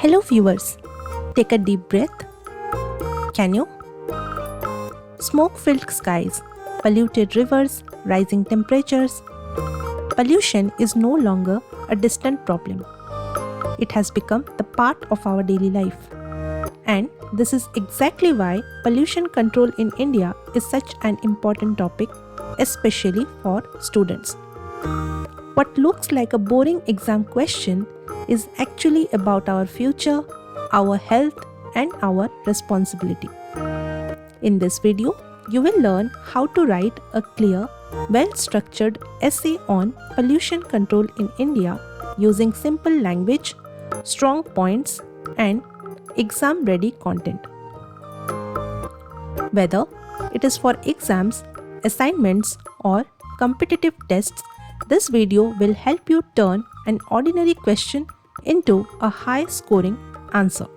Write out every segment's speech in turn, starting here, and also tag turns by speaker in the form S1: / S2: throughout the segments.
S1: Hello viewers, take a deep breath. Can you? Smoke-filled skies, polluted rivers, rising temperatures. Pollution is no longer a distant problem. It has become the part of our daily life. And this is exactly why pollution control in India is such an important topic, especially for students. What looks like a boring exam question is actually about our future, our health, and our responsibility. In this video, you will learn how to write a clear, well-structured essay on pollution control in India using simple language, strong points, and exam-ready content. Whether it is for exams, assignments, or competitive tests, this video will help you turn an ordinary question into a high-scoring answer.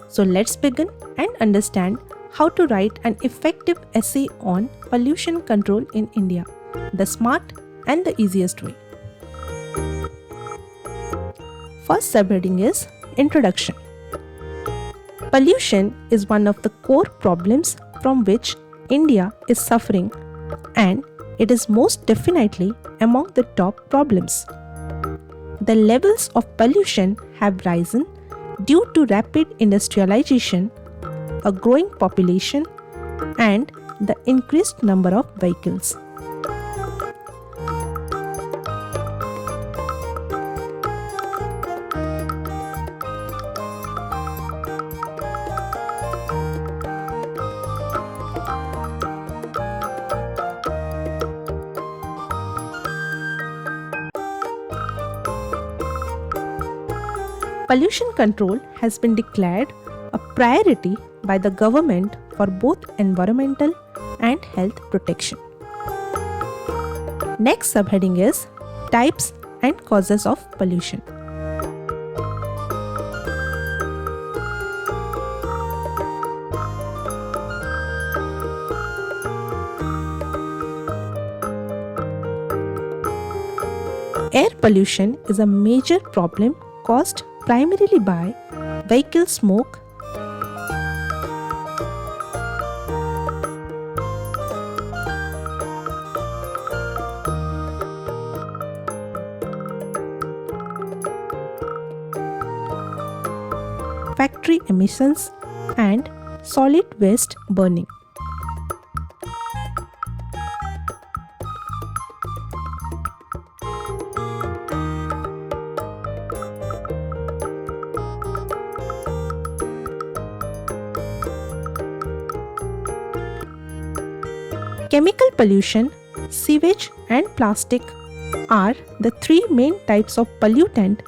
S1: So let's begin and understand how to write an effective essay on pollution control in India, the smart and the easiest way. First subheading is Introduction. Pollution is one of the core problems from which India is suffering, and it is most definitely among the top problems. The levels of pollution have risen due to rapid industrialization, a growing population, and the increased number of vehicles. Pollution control has been declared a priority by the government for both environmental and health protection. Next subheading is Types and Causes of Pollution. Air pollution is a major problem caused primarily by vehicle smoke, factory emissions, and solid waste burning. Chemical pollution, sewage, and plastic are the three main types of pollutant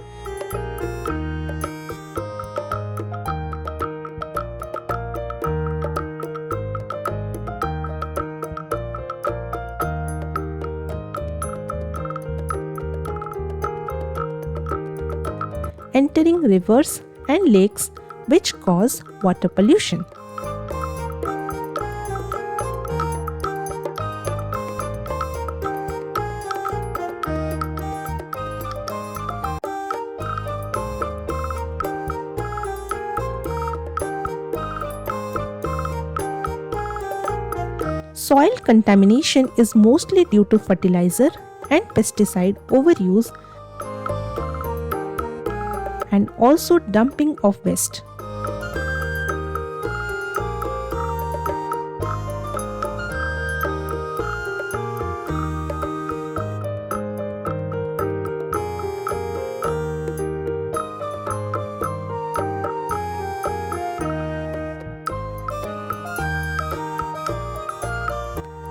S1: entering rivers and lakes, which cause water pollution. Soil contamination is mostly due to fertilizer and pesticide overuse and also dumping of waste.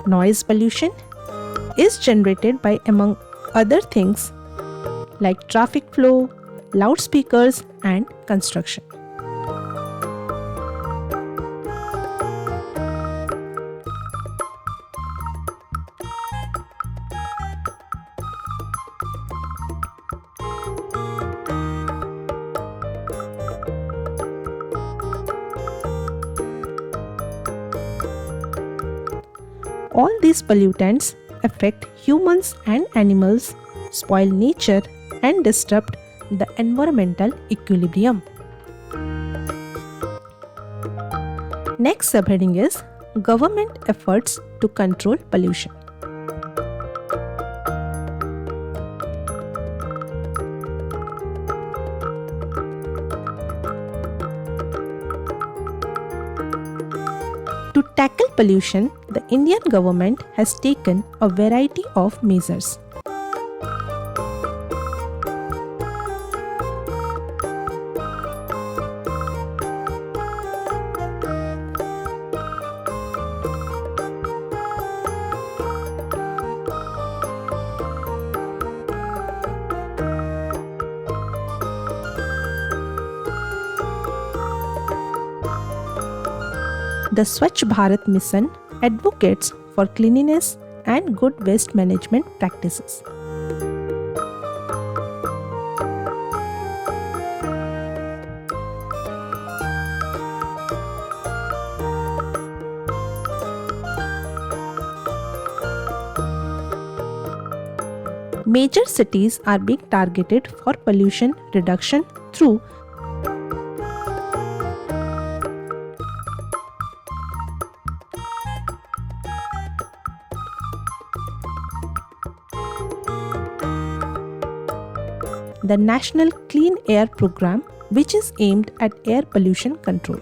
S1: Noise pollution is generated by, among other things, like traffic flow, loudspeakers, and construction. All these pollutants affect humans and animals, spoil nature, and disrupt the environmental equilibrium. Next subheading is Government efforts to control pollution. To tackle pollution, the Indian government has taken a variety of measures. The Swachh Bharat Mission advocates for cleanliness and good waste management practices. Major cities are being targeted for pollution reduction through the National Clean Air Program, which is aimed at air pollution control.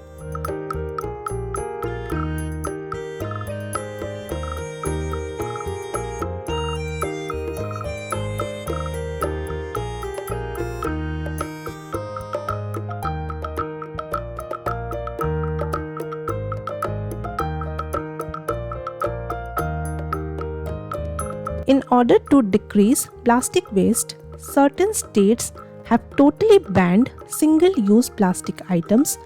S1: In order to decrease plastic waste, certain states have totally banned single-use plastic items.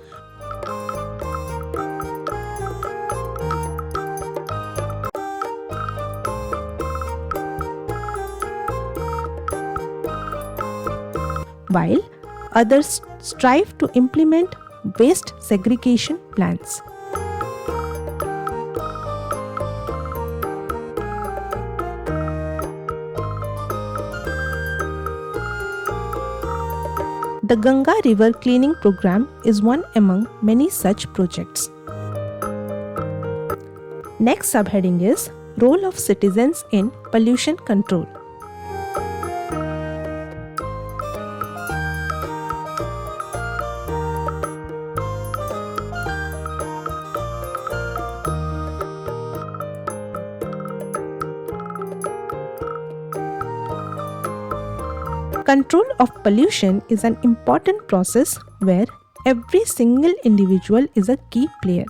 S1: While others strive to implement waste segregation plans. The Ganga River Cleaning Program is one among many such projects. Next subheading is Role of Citizens in Pollution Control. Control of pollution is an important process where every single individual is a key player.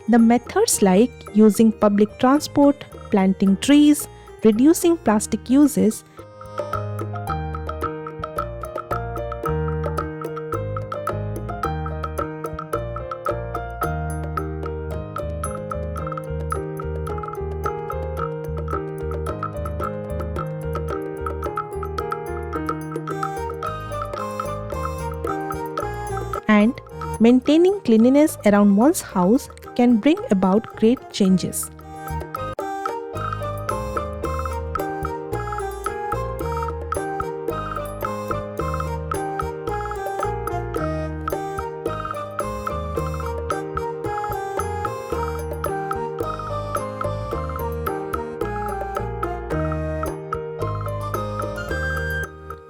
S1: The methods like using public transport, planting trees, reducing plastic uses, and maintaining cleanliness around one's house can bring about great changes.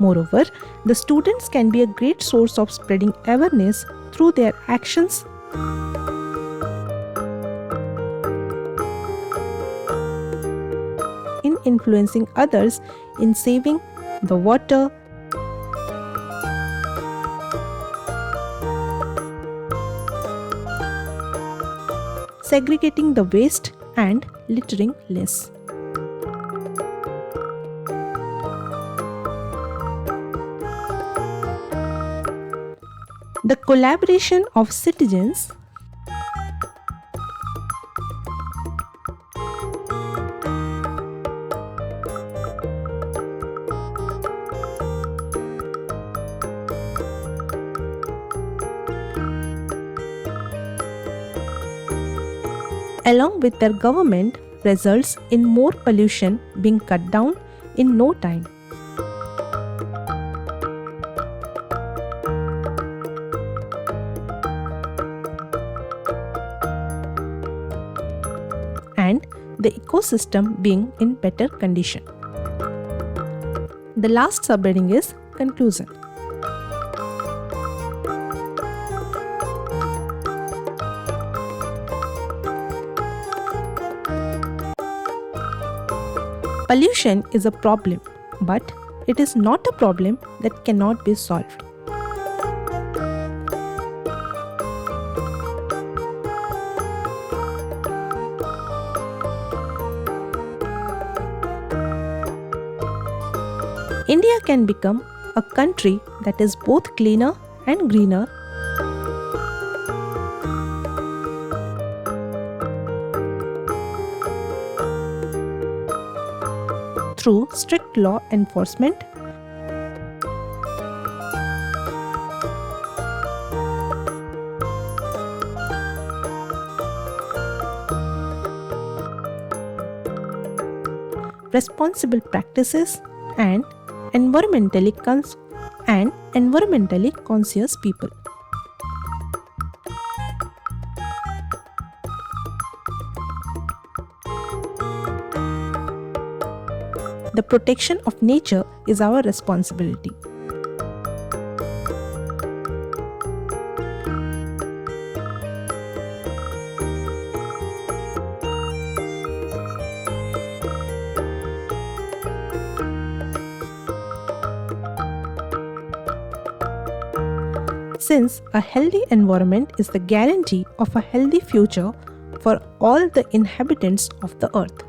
S1: Moreover, the students can be a great source of spreading awareness through their actions. In influencing others in saving the water, segregating the waste, and littering less. The collaboration of citizens along with their government, results in more pollution being cut down in no time. And the ecosystem being in better condition. The last subheading is conclusion. Pollution is a problem, but it is not a problem that cannot be solved. India can become a country that is both cleaner and greener through strict law enforcement, responsible practices, and environmentally conscious people. The protection of nature is our responsibility. Since a healthy environment is the guarantee of a healthy future for all the inhabitants of the earth.